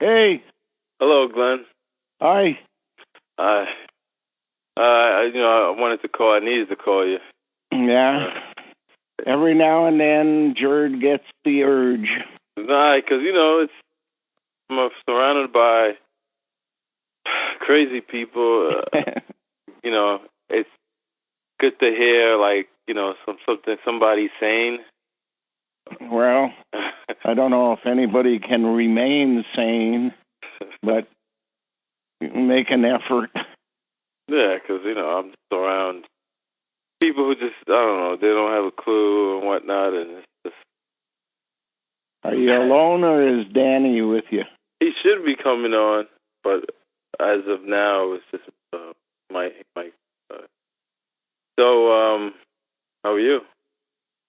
Hey. Hello, Glenn. Hi. I wanted to call. I needed to call you. Yeah. Every now and then, Jared gets the urge. Nah, because, I'm surrounded by crazy people. It's good to hear, somebody sane. Well, I don't know if anybody can remain sane, but make an effort. Yeah, because, I'm just around people who just, I don't know, they don't have a clue and whatnot, and it's just... Are you alone, or is Danny with you? He should be coming on, but as of now, it's just Mike. So, how are you?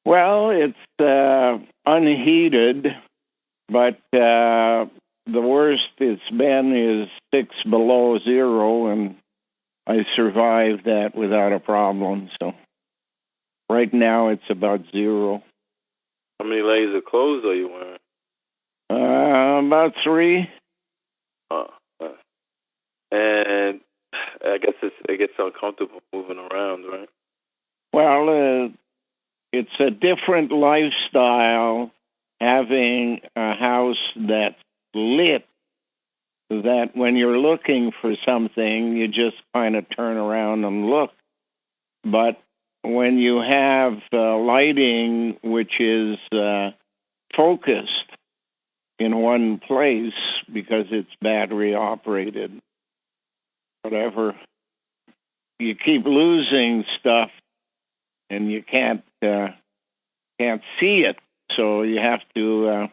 Well, it's unheated, but the worst it's been is 6 below zero, and I survived that without a problem. So right now it's about zero. How many layers of clothes are you wearing? About 3. And I guess it gets uncomfortable moving around, right? Well, it's a different lifestyle having a house that's lit, that when you're looking for something, you just kind of turn around and look. But when you have lighting which is focused in one place because it's battery operated, whatever, you keep losing stuff and you can't see it. So you have to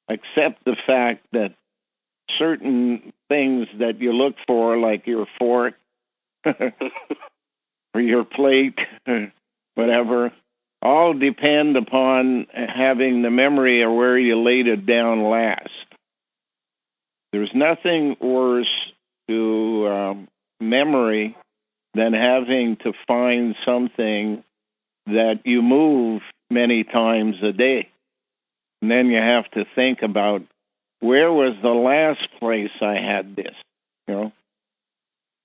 accept the fact that certain things that you look for, like your fork or your plate, whatever, all depend upon having the memory of where you laid it down last. There's nothing worse to memory than having to find something that you move many times a day. And then you have to think about, where was the last place I had this?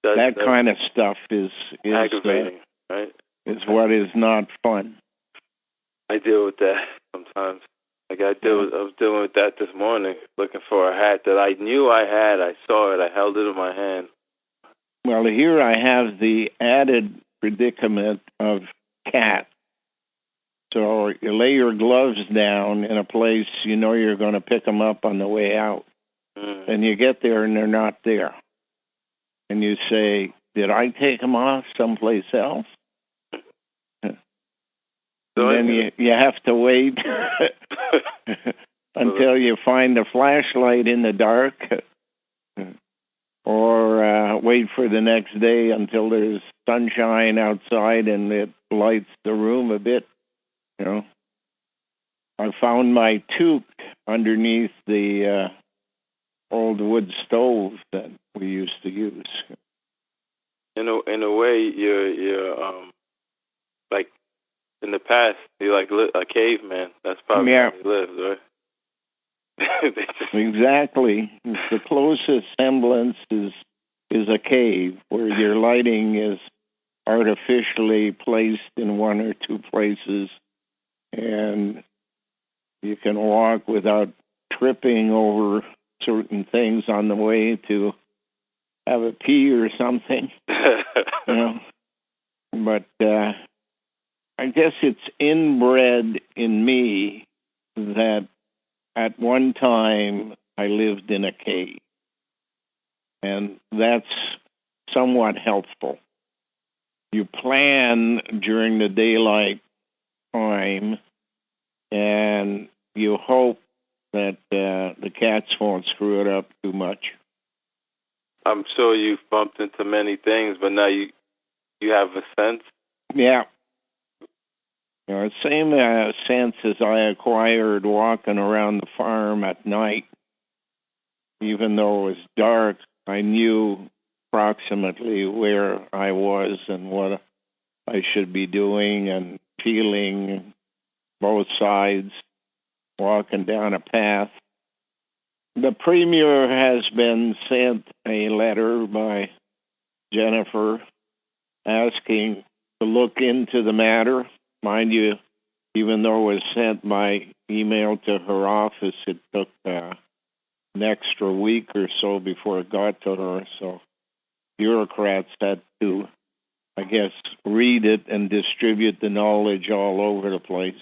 That kind of stuff is aggravating, right? Is what is not fun. I deal with that sometimes. I was dealing with that this morning, looking for a hat that I knew I had. I saw it. I held it in my hand. Well, here I have the added predicament of cats. So you lay your gloves down in a place you know you're going to pick them up on the way out. And you get there and they're not there. And you say, did I take them off someplace else? So then you have to wait until you find a flashlight in the dark, or wait for the next day until there's sunshine outside and it lights the room a bit. I found my toque underneath the old wood stove that we used to use. In a way, you're like, in the past, you're like a caveman. That's probably how he lives, right? Exactly. The closest semblance is a cave where your lighting is artificially placed in one or two places, and you can walk without tripping over certain things on the way to have a pee or something. But I guess it's inbred in me that at one time I lived in a cave, and that's somewhat helpful. You plan during the daylight time, and you hope that the cats won't screw it up too much. I'm sure you've bumped into many things, but now you have a sense? Yeah. Same sense as I acquired walking around the farm at night. Even though it was dark, I knew approximately where I was and what I should be doing, and feeling both sides, walking down a path. The Premier has been sent a letter by Jennifer asking to look into the matter. Mind you, even though it was sent by email to her office, it took an extra week or so before it got to her. So bureaucrats had to, I guess, read it and distribute the knowledge all over the place.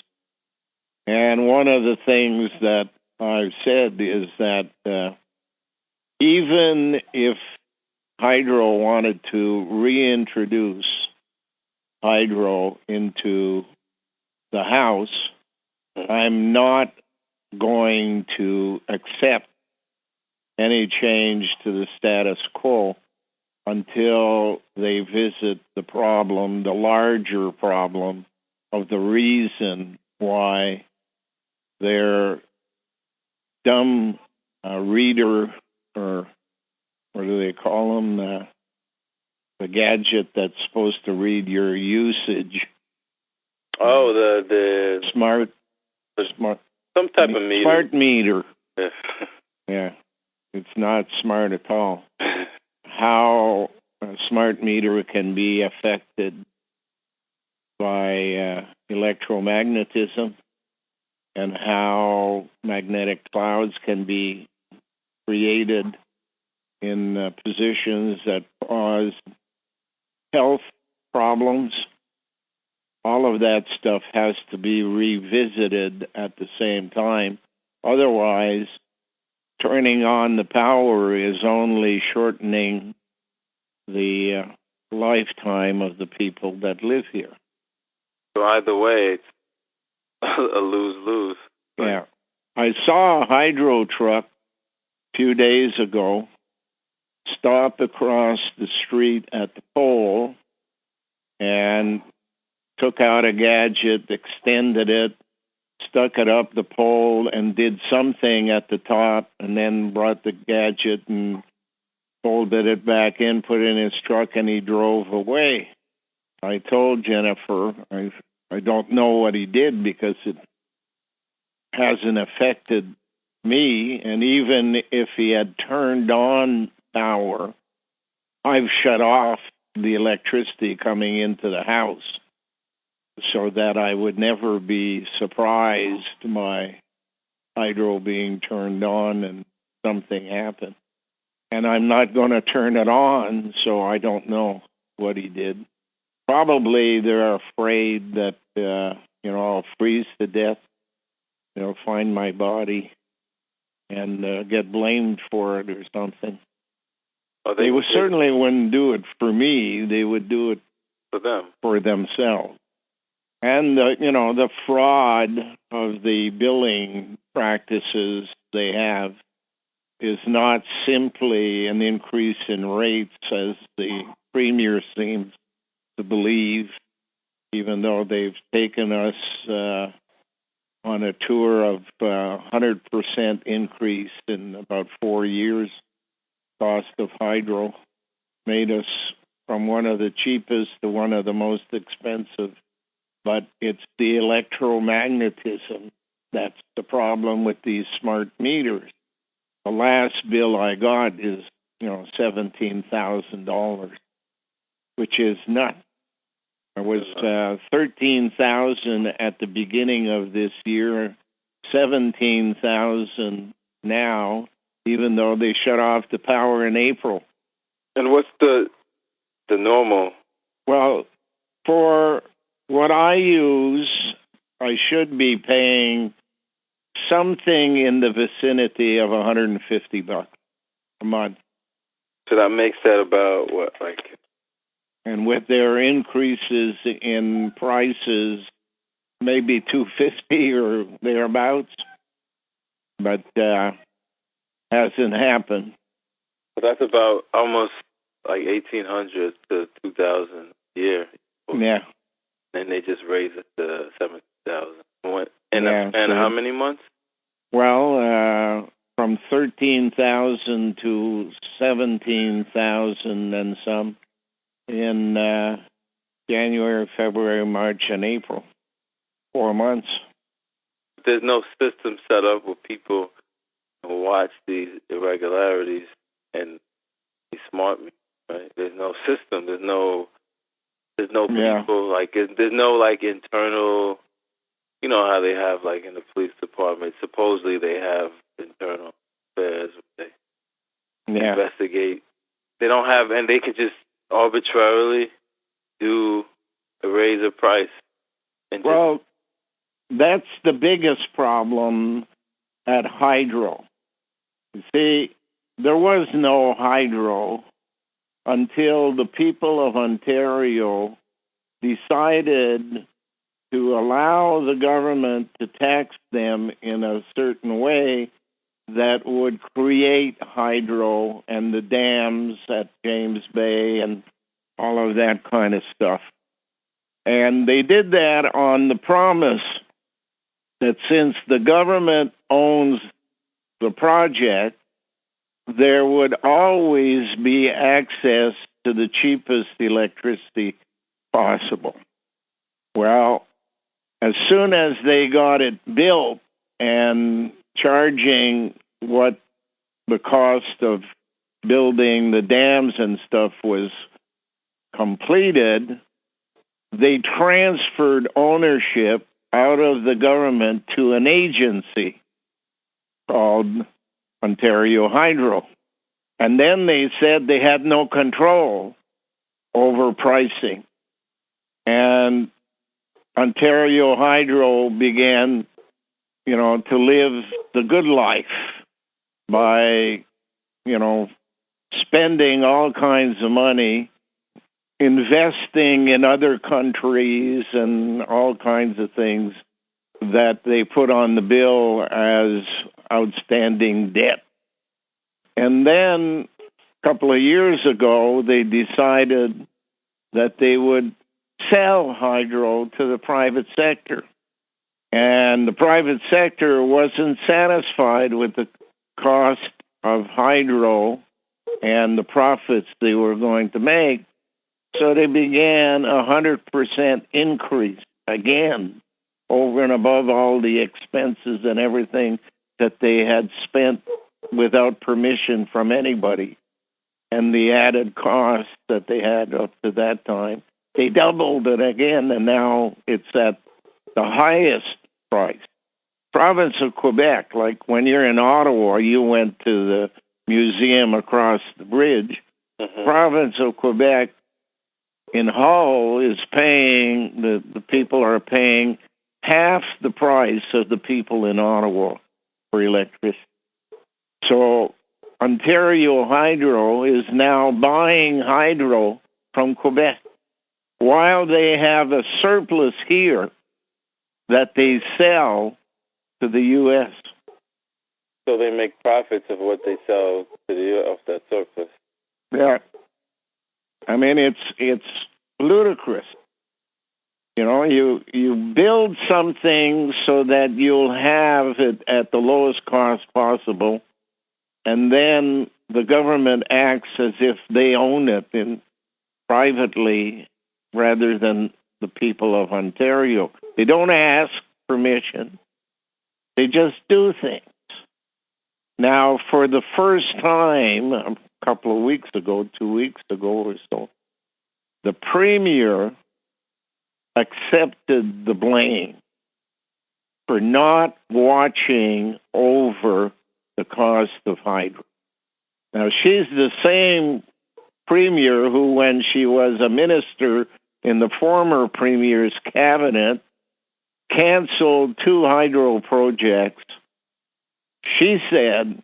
And one of the things that I've said is that even if hydro wanted to reintroduce hydro into the house, I'm not going to accept any change to the status quo until they visit the problem, the larger problem of the reason why their dumb reader, or what do they call them, the gadget that's supposed to read your usage. Oh, the smart, some type of meter. Smart meter. Yeah. Yeah, it's not smart at all. How a smart meter can be affected by electromagnetism, and how magnetic clouds can be created in positions that cause health problems. All of that stuff has to be revisited at the same time. Otherwise, turning on the power is only shortening the lifetime of the people that live here. So either way, it's a lose-lose. Yeah. I saw a hydro truck a few days ago stop across the street at the pole and took out a gadget, extended it, stuck it up the pole, and did something at the top, and then brought the gadget and folded it back in, put it in his truck, and he drove away. I told Jennifer, I don't know what he did because it hasn't affected me, and even if he had turned on power, I've shut off the electricity coming into the house so that I would never be surprised by hydro being turned on and something happened. And I'm not going to turn it on, so I don't know what he did. Probably they're afraid that, I'll freeze to death. They'll find my body and get blamed for it or something. They certainly wouldn't do it for me. They would do it for them, for themselves. And, the fraud of the billing practices they have is not simply an increase in rates, as the Premier seems to believe, even though they've taken us on a tour of 100% increase in about 4 years. Cost of hydro made us from one of the cheapest to one of the most expensive. But it's the electromagnetism that's the problem with these smart meters. The last bill I got is, $17,000, which is nuts. It was $13,000 at the beginning of this year, $17,000 now, even though they shut off the power in April. And what's the normal? Well, for what I use, I should be paying something in the vicinity of $150 a month. So that makes that about what, like? And with their increases in prices, maybe $250 or thereabouts, but hasn't happened. So that's about almost like $1,800 to $2,000 a year. Yeah. And they just raise it to $7,000. And how many months? Well, from $13,000 to $17,000 and some in January, February, March, and April. 4 months. There's no system set up where people watch these irregularities and be smart me. Right? There's no system. There's no people. Like there's no like internal. You know how they have like in the police department. Supposedly they have internal affairs. They investigate. They don't have, and they could just arbitrarily raise a price. Well, that's the biggest problem at hydro. You see, there was no hydro until the people of Ontario decided to allow the government to tax them in a certain way that would create hydro and the dams at James Bay and all of that kind of stuff. And they did that on the promise that since the government owns the project, there would always be access to the cheapest electricity possible. Well, as soon as they got it built and charging what the cost of building the dams and stuff was completed, they transferred ownership out of the government to an agency called Ontario Hydro. And then they said they had no control over pricing. And Ontario Hydro began, to live the good life by, spending all kinds of money, investing in other countries and all kinds of things that they put on the bill as outstanding debt. And then a couple of years ago, they decided that they would sell hydro to the private sector. And the private sector wasn't satisfied with the cost of hydro and the profits they were going to make. So they began 100% increase again, over and above all the expenses and everything that they had spent without permission from anybody, and the added cost that they had up to that time. They doubled it again, and now it's at the highest price. Province of Quebec, like when you're in Ottawa, you went to the museum across the bridge. Province of Quebec in Hull is paying, the people are paying half the price of the people in Ottawa for electricity. So Ontario Hydro is now buying hydro from Quebec while they have a surplus here that they sell to the U.S. So they make profits of what they sell to the U.S. of that surplus. Yeah. I mean, it's ludicrous. You build something so that you'll have it at the lowest cost possible, and then the government acts as if they own it privately rather than the people of Ontario. They don't ask permission. They just do things. Now, for the first time, a couple of weeks ago, 2 weeks ago or so, the Premier accepted the blame for not watching over the cost of hydro. Now, she's the same Premier who, when she was a minister in the former Premier's cabinet, canceled 2 hydro projects, she said,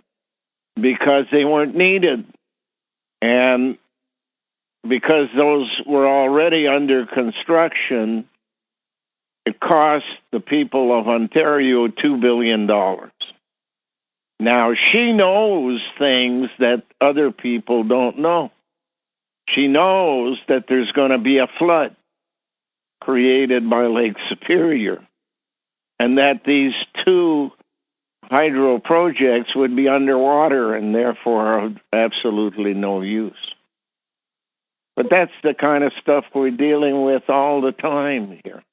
because they weren't needed. And because those were already under construction, it cost the people of Ontario $2 billion. Now, she knows things that other people don't know. She knows that there's going to be a flood created by Lake Superior, and that these 2 hydro projects would be underwater and therefore of absolutely no use. But that's the kind of stuff we're dealing with all the time here.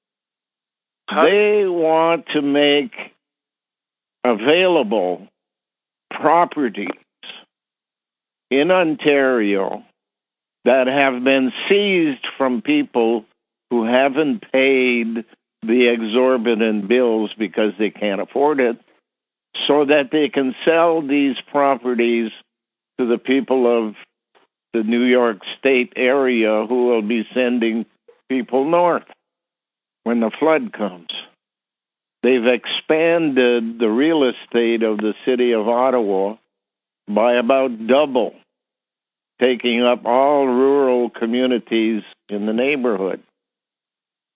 They want to make available properties in Ontario that have been seized from people who haven't paid the exorbitant bills because they can't afford it, so that they can sell these properties to the people of the New York State area who will be sending people north when the flood comes. They've expanded the real estate of the city of Ottawa by about double, taking up all rural communities in the neighborhood.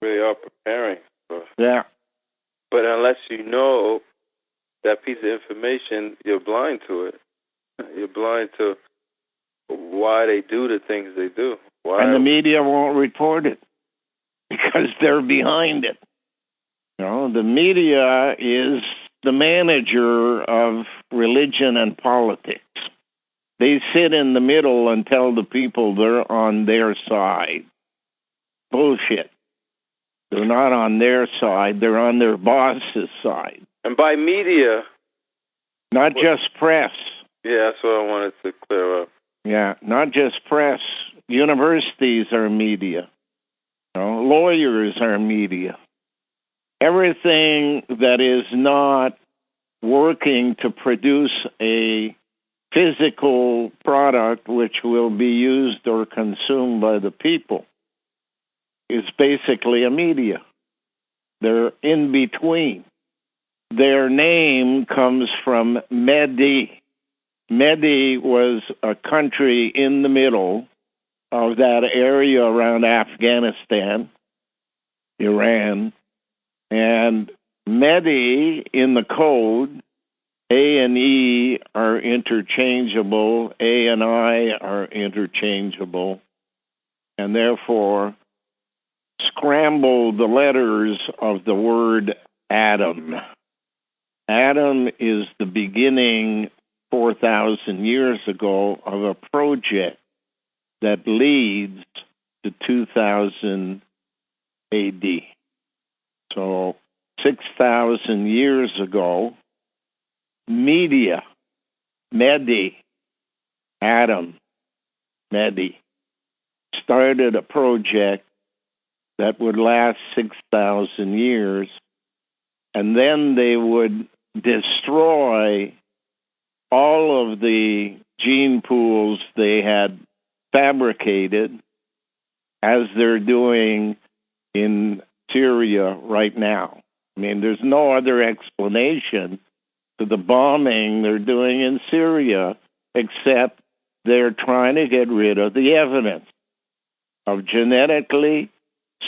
Really are preparing. Yeah. But unless you know that piece of information, you're blind to it. You're blind to why they do the things they do. Why? And the media won't report it because they're behind it. You know, the media is the manager of religion and politics. They sit in the middle and tell the people they're on their side. Bullshit. They're not on their side. They're on their boss's side. And by media... Not just press. Yeah, that's what I wanted to clear up. Yeah, not just press. Universities are media. You know, lawyers are media. Everything that is not working to produce a physical product which will be used or consumed by the people is basically a media. They're in between. Their name comes from Medi. Medi was a country in the middle of that area around Afghanistan, Iran, and Medi in the code, A and E are interchangeable, A and I are interchangeable, and therefore scramble the letters of the word Adam. Adam is the beginning 4,000 years ago of a project that leads to 2000 AD. So 6,000 years ago, media, Medi, Adam, Medi, started a project that would last 6,000 years, and then they would destroy all of the gene pools they had fabricated, as they're doing in Syria right now. I mean, there's no other explanation to the bombing they're doing in Syria, except they're trying to get rid of the evidence of genetically,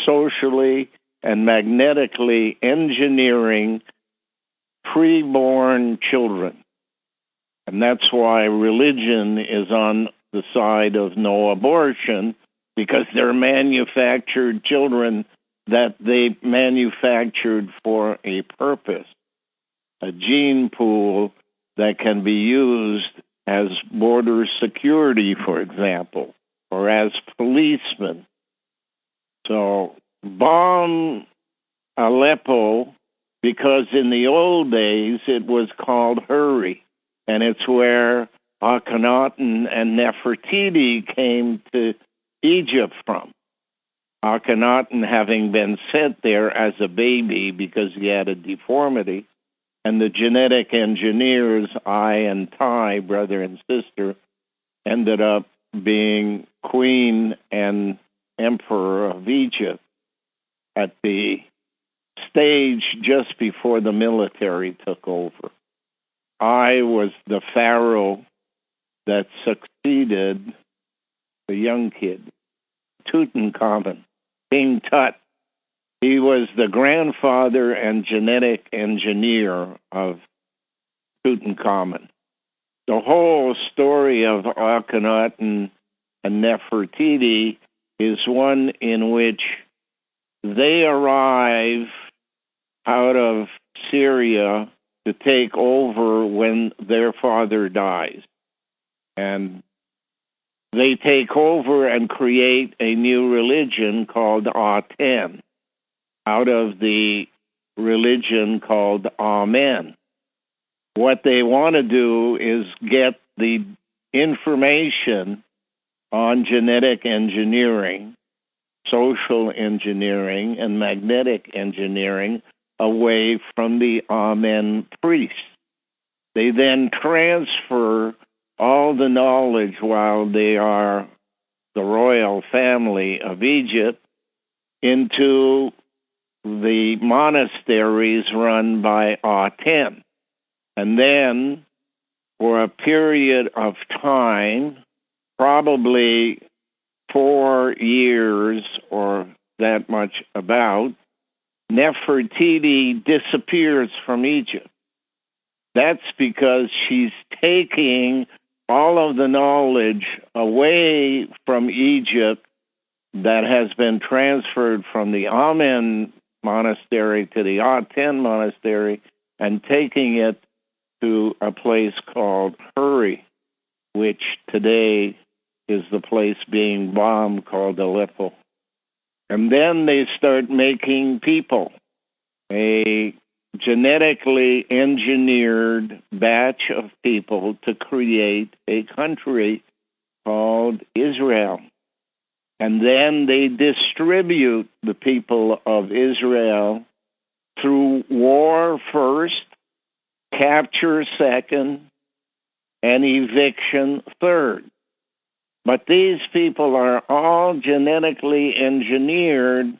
socially, and magnetically engineering preborn children. And that's why religion is on the side of no abortion, because they're manufactured children that they manufactured for a purpose, a gene pool that can be used as border security, for example, or as policemen. So bomb Aleppo, because in the old days it was called Hurry, and it's where Akhenaten and Nefertiti came to Egypt from. Akhenaten having been sent there as a baby because he had a deformity, and the genetic engineers, I and Tai, brother and sister, ended up being queen and emperor of Egypt at the stage just before the military took over. I was the pharaoh that succeeded the young kid, Tutankhamun, King Tut. He was the grandfather and genetic engineer of Tutankhamun. The whole story of Akhenaten and Nefertiti is one in which they arrive out of Syria to take over when their father dies. And they take over and create a new religion called Aten, out of the religion called Amen. what they want to do is get the information on genetic engineering, social engineering, and magnetic engineering away from the Amen priests. They then transfer all the knowledge while they are the royal family of Egypt into the monasteries run by Aten. And then, for a period of time, probably 4 years or that much about, Nefertiti disappears from Egypt. That's because she's taking all of the knowledge away from Egypt that has been transferred from the Amen monastery to the Aten monastery and taking it to a place called Hurry, which today is the place being bombed called Aleppo. And then they start making people, a genetically engineered batch of people to create a country called Israel. And then they distribute the people of Israel through war first, capture second, and eviction third. But these people are all genetically engineered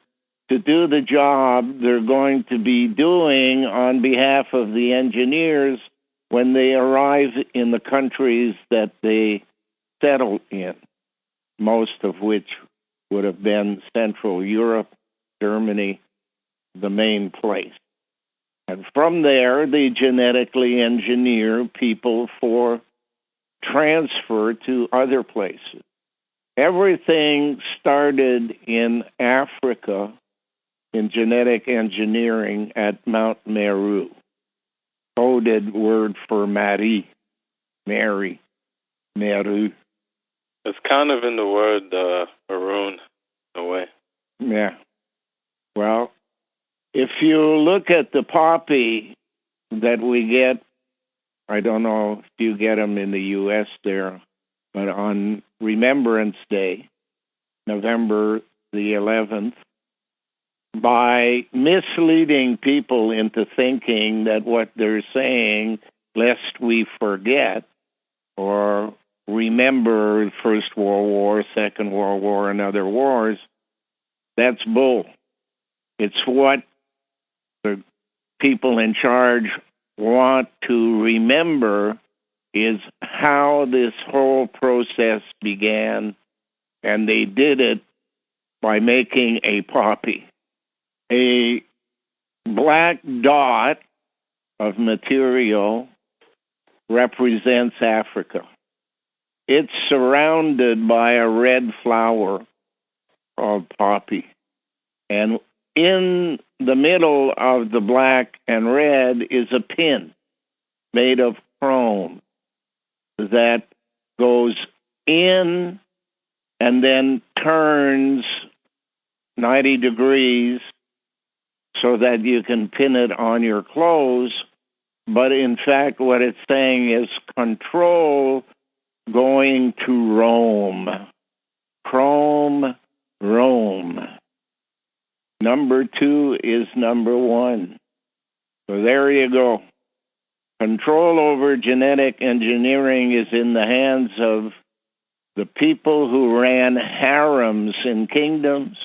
to do the job they're going to be doing on behalf of the engineers when they arrive in the countries that they settle in, most of which would have been Central Europe, Germany, the main place. And from there, they genetically engineer people for transfer to other places. Everything started in Africa in genetic engineering at Mount Meru, coded word for Mary, Meru. It's kind of in the word maroon, in a way. Yeah. Well, if you look at the poppy that we get, I don't know if you get them in the U.S. there, but on Remembrance Day, November the 11th, by misleading people into thinking that what they're saying, lest we forget or remember First World War, Second World War, and other wars, that's bull. It's what the people in charge want to remember is how this whole process began, and they did it by making a poppy. A black dot of material represents Africa. It's surrounded by a red flower called poppy. And in the middle of the black and red is a pin made of chrome that goes in and then turns 90 degrees so that you can pin it on your clothes. But in fact, what it's saying is control going to Rome. Chrome, Rome. Number 2 is number 1. So there you go. Control over genetic engineering is in the hands of the people who ran harems in kingdoms.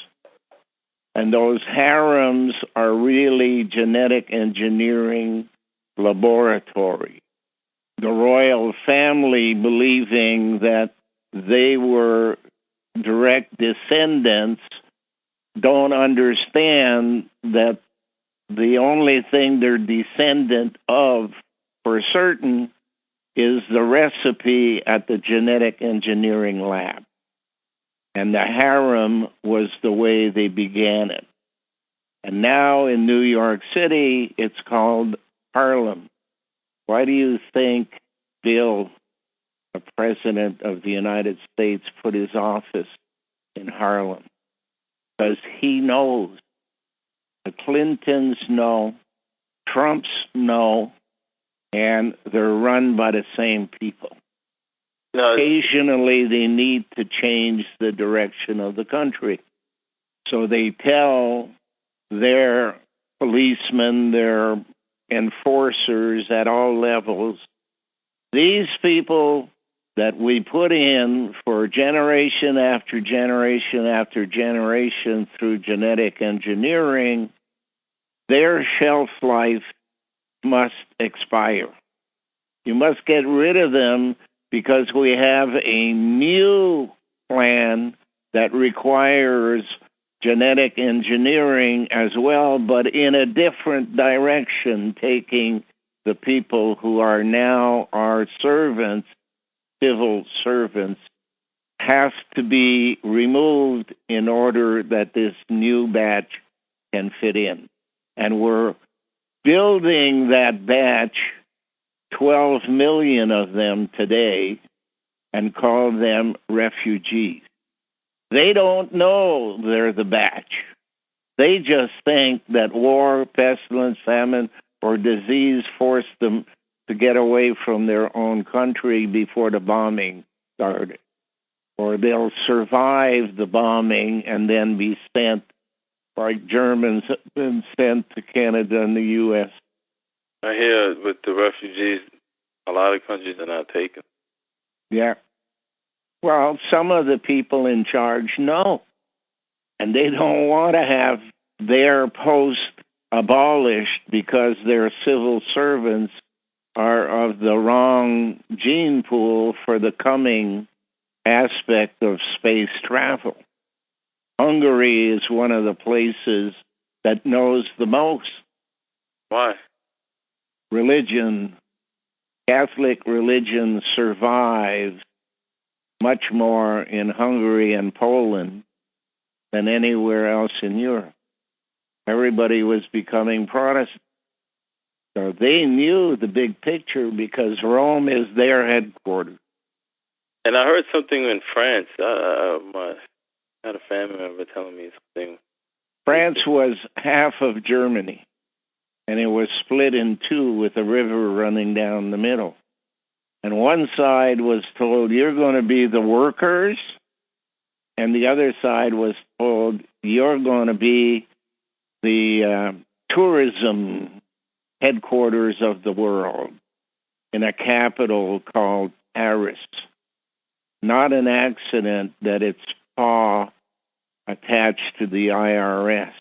And those harems are really genetic engineering laboratories. The royal family, believing that they were direct descendants, don't understand that the only thing they're descendant of for certain is the recipe at the genetic engineering lab. And the harem was the way they began it. And now in New York City, it's called Harlem. Why do you think Bill, the President of the United States, put his office in Harlem? Because he knows. The Clintons know. Trumps know. and they're run by the same people. No. Occasionally, they need to change the direction of the country. So they tell their policemen, their enforcers at all levels, these people that we put in for generation after generation after generation through genetic engineering, their shelf life must expire. You must get rid of them because we have a new plan that requires genetic engineering as well, but in a different direction, taking the people who are now our servants, civil servants, have to be removed in order that this new batch can fit in. And we're building that batch, 12 million of them today, and call them refugees. They don't know they're the batch. They just think that war, pestilence, famine, or disease forced them to get away from their own country before the bombing started. Or they'll survive the bombing and then be sent, like Germans have been sent to Canada and the U.S. I hear with the refugees, a lot of countries are not taken. Yeah. Well, some of the people in charge know, and they don't want to have their post abolished because their civil servants are of the wrong gene pool for the coming aspect of space travel. Hungary is one of the places that knows the most. Why? Religion, Catholic religion survives much more in Hungary and Poland than anywhere else in Europe. Everybody was becoming Protestant. So they knew the big picture because Rome is their headquarters. And I heard something in France. I had a family member telling me something. France was half of Germany, and it was split in two with a river running down the middle. And one side was told, you're going to be the workers, and the other side was told, you're going to be the tourism headquarters of the world in a capital called Paris. Not an accident that it's paw attached to the IRS.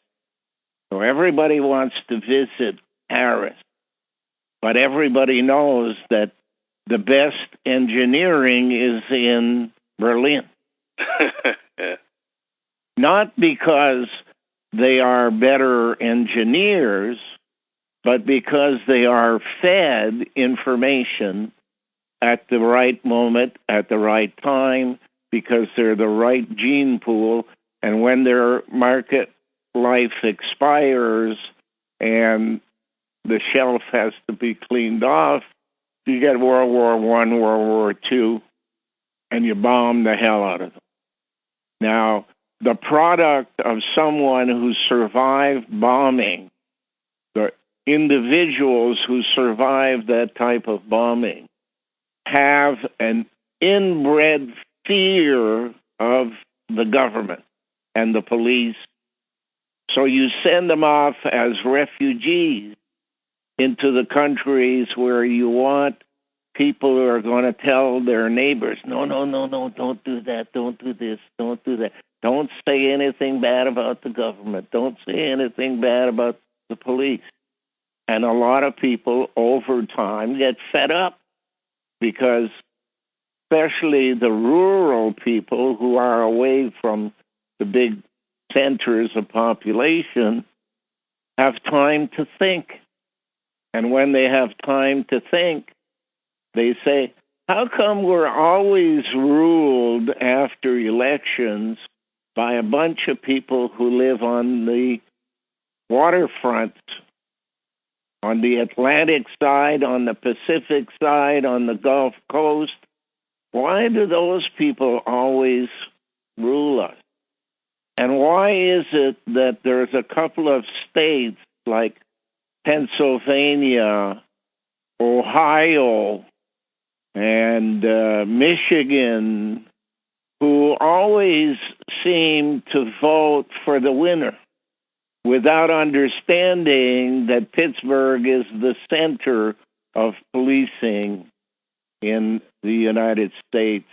So everybody wants to visit Paris, but everybody knows that the best engineering is in Berlin. Yeah. Not because they are better engineers, but because they are fed information at the right moment, at the right time, because they're the right gene pool, and when their market life expires and the shelf has to be cleaned off, you get World War I, World War II, and you bomb the hell out of them. Now, the product of someone who survived bombing, the individuals who survived that type of bombing, have an inbred fear of the government and the police. So you send them off as refugees into the countries where you want people who are going to tell their neighbors, no, don't do that, don't do this, don't do that. Don't say anything bad about the government. Don't say anything bad about the police. And a lot of people over time get fed up because especially the rural people who are away from the big centers of population have time to think. And when they have time to think, they say, how come we're always ruled after elections by a bunch of people who live on the waterfront, on the Atlantic side, on the Pacific side, on the Gulf Coast? Why do those people always rule us? And why is it that there's a couple of states like Pennsylvania Ohio and Michigan, who always seem to vote for the winner without understanding that Pittsburgh is the center of policing in the United States.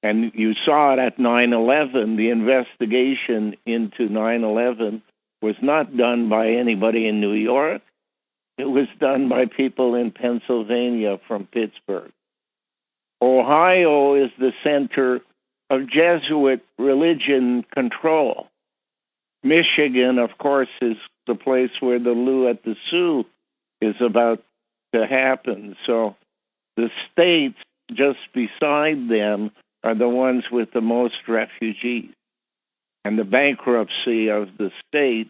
And you saw it at 9/11. The investigation into 9/11 was not done by anybody in New York. It was done by people in Pennsylvania from Pittsburgh. Ohio is the center of Jesuit religion control. Michigan, of course, is the place where the Lou at the Sioux is about to happen. So the states just beside them are the ones with the most refugees. And the bankruptcy of the state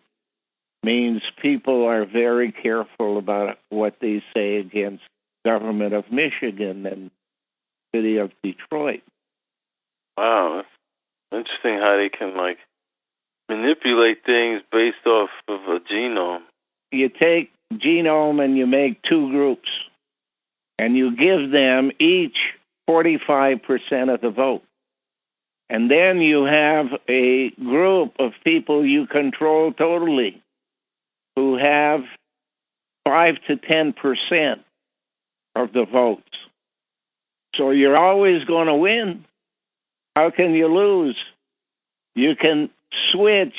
means people are very careful about what they say against government of Michigan and city of Detroit. Wow, that's interesting how they can manipulate things based off of a genome. You take genome and you make two groups, and you give them each 45% of the vote. And then you have a group of people you control totally who have 5 to 10% of the votes. So you're always going to win. How can you lose? You can switch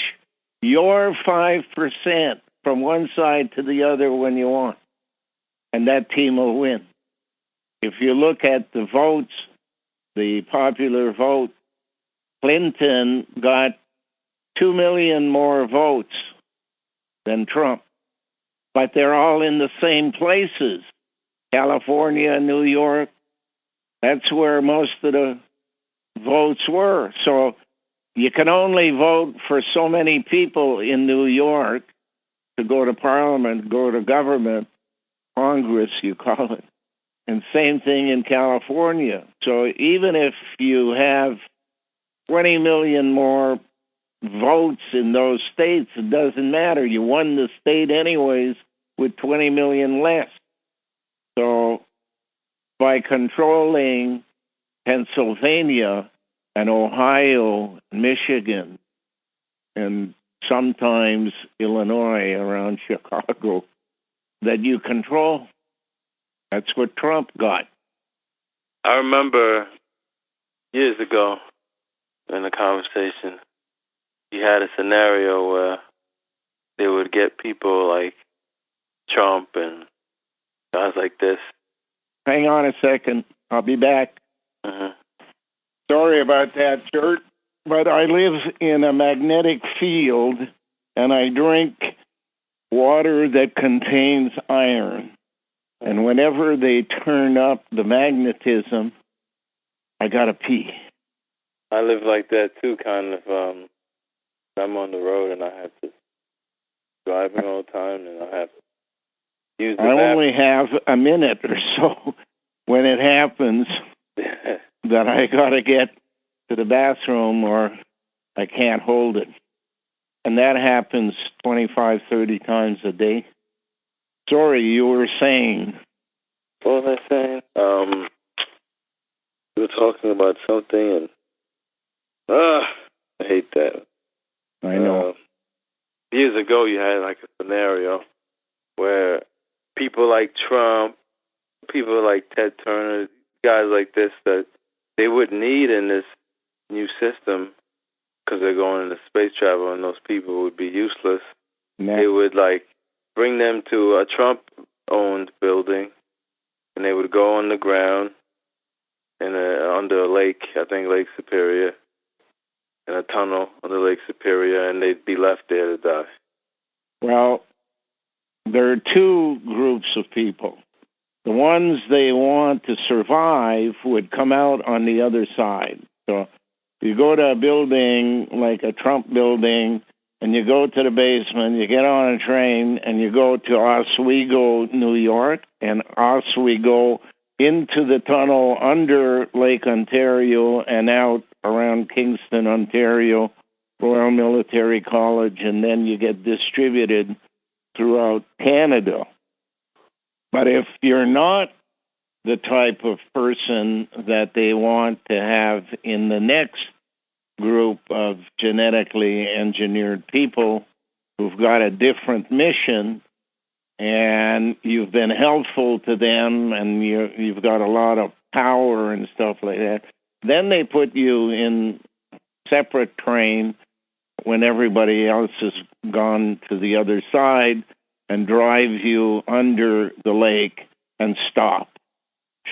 your 5% from one side to the other when you want, and that team will win. If you look at the votes, the popular vote, Clinton got 2 million more votes than Trump, but they're all in the same places. California, New York, that's where most of the votes were. So you can only vote for so many people in New York to go to Parliament, go to government, Congress, you call it. And same thing in California. So even if you have 20 million more votes in those states, it doesn't matter. You won the state anyways with 20 million less. So by controlling Pennsylvania and Ohio, Michigan, and sometimes Illinois around Chicago, that you control, that's what Trump got. I remember years ago in a conversation, you had a scenario where they would get people like Trump and guys like this. Hang on a second. I'll be back. Sorry about that, Gert, but I live in a magnetic field, and I drink water that contains iron. And whenever they turn up the magnetism, I gotta pee. I live like that too, kind of. I'm on the road and I have to driving all the time, and I have to use the bathroom. Only have a minute or so when it happens that I gotta get to the bathroom or I can't hold it. And that happens 25, 30 times a day. Sorry, you were saying. What was I saying? We were talking about something, and I hate that. I know. Years ago, you had like a scenario where people like Trump, people like Ted Turner, guys like this, that they would need in this new system because they're going into space travel, and those people would be useless. They would bring them to a Trump-owned building, and they would go on the ground in under a lake, I think Lake Superior, in a tunnel under Lake Superior, and they'd be left there to die. Well, there are two groups of people. The ones they want to survive would come out on the other side. So you go to a building like a Trump building, and you go to the basement, you get on a train, and you go to Oswego, New York, and Oswego into the tunnel under Lake Ontario and out around Kingston, Ontario, Royal Military College, and then you get distributed throughout Canada. But if you're not the type of person that they want to have in the next group of genetically engineered people who've got a different mission, and you've been helpful to them, and you've got a lot of power and stuff like that, then they put you in separate train when everybody else has gone to the other side and drive you under the lake and stop.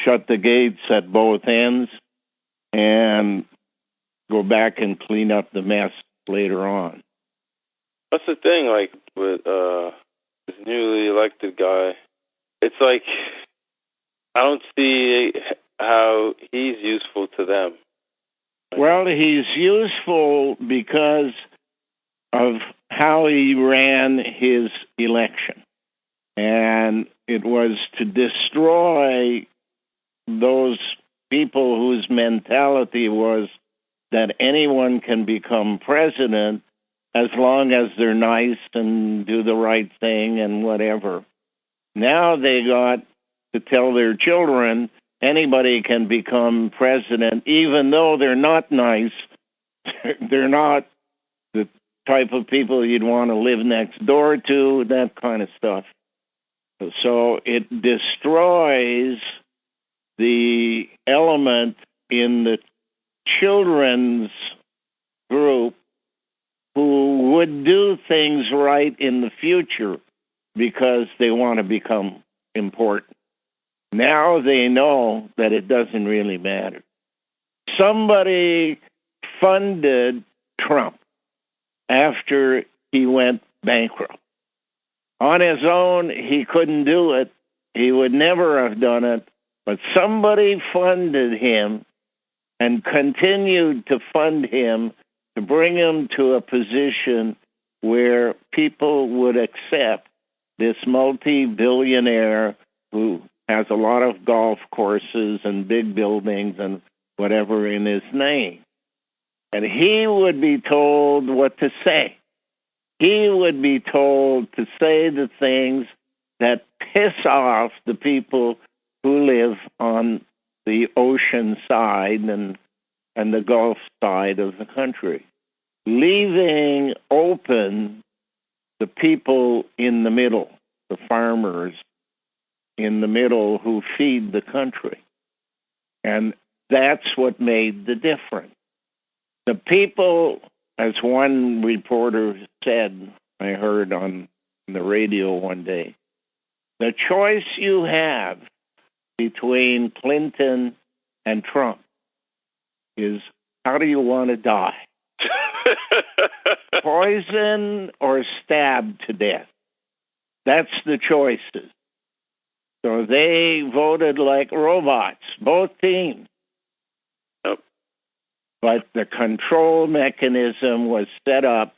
Shut the gates at both ends and go back and clean up the mess later on. That's the thing, like, with this newly elected guy. It's like, I don't see how he's useful to them. Well, he's useful because of how he ran his election. And it was to destroy those people whose mentality was that anyone can become president as long as they're nice and do the right thing and whatever. Now they got to tell their children anybody can become president, even though they're not nice. They're not the type of people you'd want to live next door to, that kind of stuff. So it destroys the element in the children's group who would do things right in the future because they want to become important. Now they know that it doesn't really matter. Somebody funded Trump after he went bankrupt. On his own, he couldn't do it. He would never have done it. But somebody funded him and continued to fund him to bring him to a position where people would accept this multi-billionaire who has a lot of golf courses and big buildings and whatever in his name. And he would be told what to say. He would be told to say the things that piss off the people who live on the ocean side and the Gulf side of the country, leaving open the people in the middle, the farmers in the middle who feed the country. And that's what made the difference. The people, as one reporter said, I heard on the radio one day, the choice you have between Clinton and Trump is, how do you want to die? Poison or stabbed to death? That's the choices. So they voted like robots, both teams. Yep. But the control mechanism was set up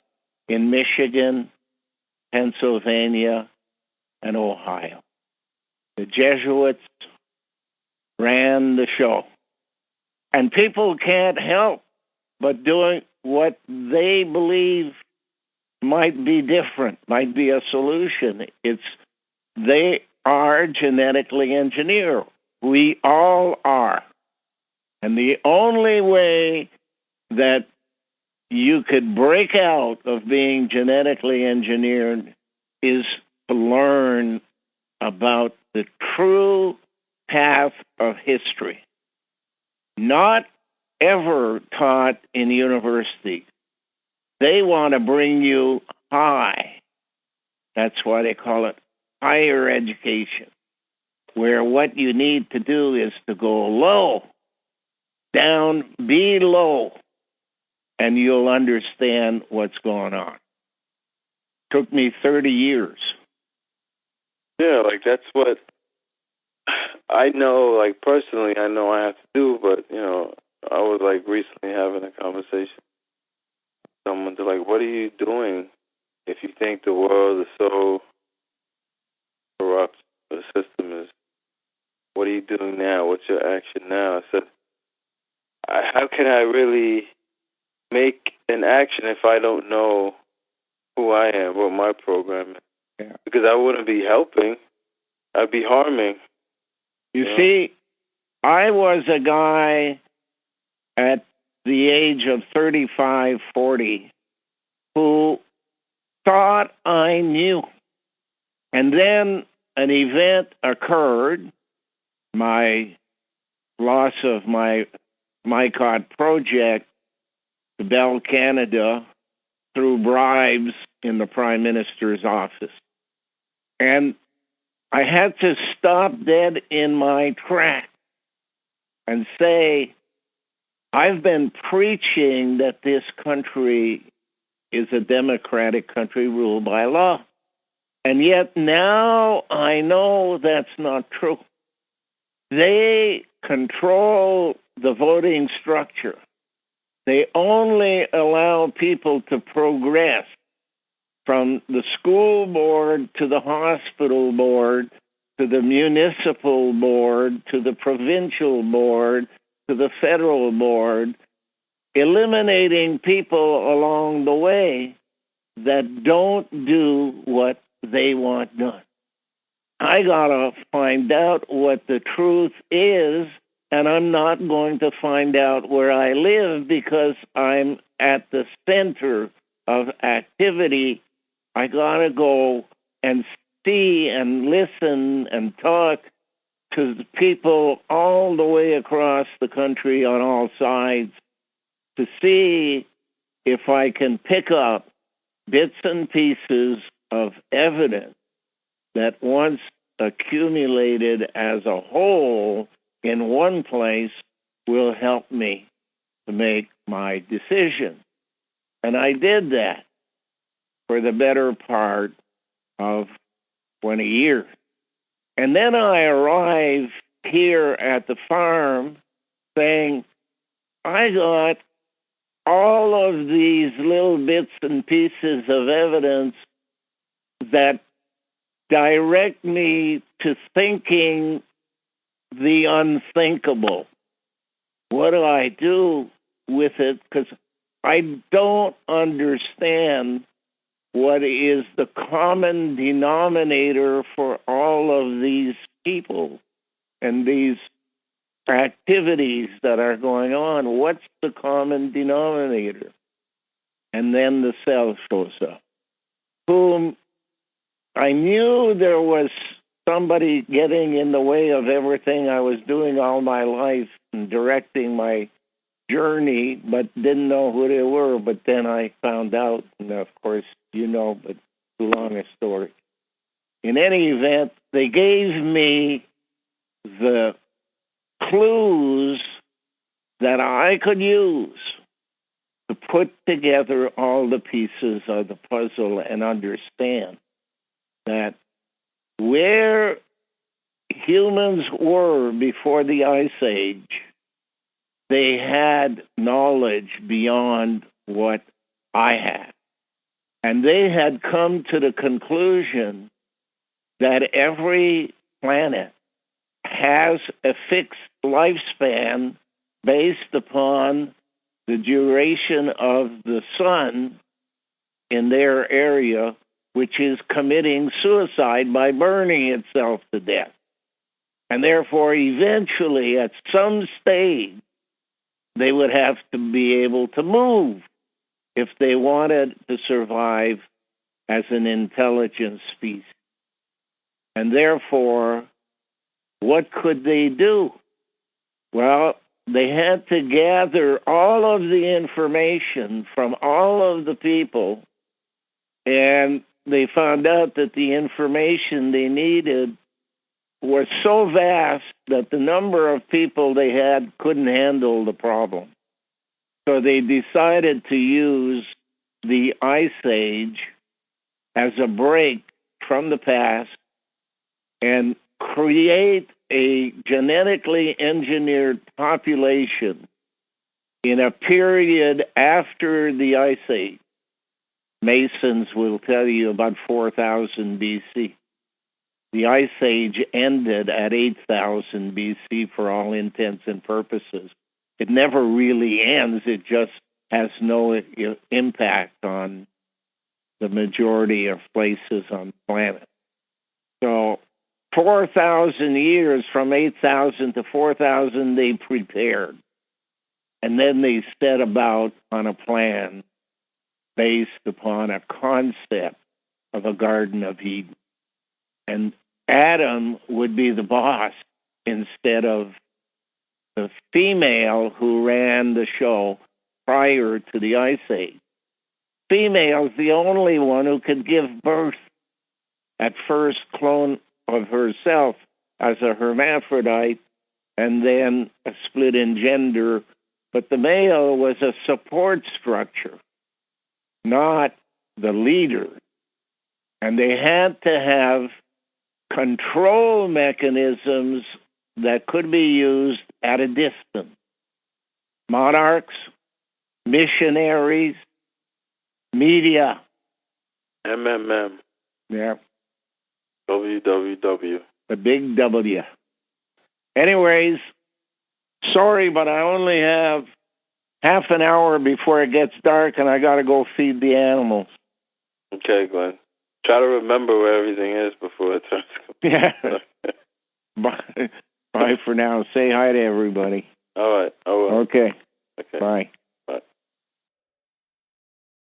in Michigan, Pennsylvania, and Ohio. The Jesuits ran the show. And people can't help but doing what they believe might be different, might be a solution. They are genetically engineered. We all are. And the only way that you could break out of being genetically engineered is to learn about the true path of history. Not ever taught in university. They want to bring you high. That's why they call it higher education, where what you need to do is to go low, down below, and you'll understand what's going on. Took me 30 years. Yeah, like that's what I know, like personally, I know I have to do, but, you know, I was like recently having a conversation with someone to like, what are you doing if you think the world is so corrupt, the system is, what are you doing now? What's your action now? I said, how can I really make an action if I don't know who I am, what my program is? Yeah. Because I wouldn't be helping. That'd be harming. You see, I was a guy at the age of 35, 40 who thought I knew. And then an event occurred, my loss of my MICOT project to Bell Canada through bribes in the Prime Minister's office. And I had to stop dead in my track and say, I've been preaching that this country is a democratic country ruled by law. And yet now I know that's not true. They control the voting structure. They only allow people to progress from the school board to the hospital board to the municipal board to the provincial board to the federal board, eliminating people along the way that don't do what they want done. I gotta find out what the truth is, and I'm not going to find out where I live because I'm at the center of activity. I gotta go and see and listen and talk to the people all the way across the country on all sides to see if I can pick up bits and pieces of evidence that once accumulated as a whole in one place will help me to make my decision. And I did that for the better part of 20 years. And then I arrived here at the farm saying, I got all of these little bits and pieces of evidence that direct me to thinking the unthinkable. What do I do with it? Because I don't understand what is the common denominator for all of these people and these activities that are going on. What's the common denominator? And then the self shows up, whom I knew there was somebody getting in the way of everything I was doing all my life and directing my journey, but didn't know who they were. But then I found out, and of course, you know, but too long a story. In any event, they gave me the clues that I could use to put together all the pieces of the puzzle and understand that where humans were before the Ice Age, they had knowledge beyond what I had. And they had come to the conclusion that every planet has a fixed lifespan based upon the duration of the sun in their area, which is committing suicide by burning itself to death. And therefore, eventually, at some stage, they would have to be able to move if they wanted to survive as an intelligent species. And therefore, what could they do? Well, they had to gather all of the information from all of the people, and they found out that the information they needed was so vast that the number of people they had couldn't handle the problem. So they decided to use the Ice Age as a break from the past and create a genetically engineered population in a period after the Ice Age. Masons will tell you about 4,000 BC. The Ice Age ended at 8,000 BC for all intents and purposes. It never really ends. It just has no impact on the majority of places on the planet. So 4,000 years, from 8,000 to 4,000, they prepared. And then they set about on a plan based upon a concept of a Garden of Eden. And Adam would be the boss instead of the female who ran the show prior to the Ice Age. Female's the only one who could give birth. At first, clone of herself as a hermaphrodite, and then a split in gender. But the male was a support structure, not the leader. And they had to have control mechanisms that could be used at a distance. Monarchs, missionaries, media. MMM. Yeah. WWW. The big W. Anyways, sorry, but I only have half an hour before it gets dark, and I got to go feed the animals. Okay, Glenn. Try to remember where everything is before it turns. Yeah. Bye for now. Say hi to everybody. All right. I will. Okay. Okay. Bye.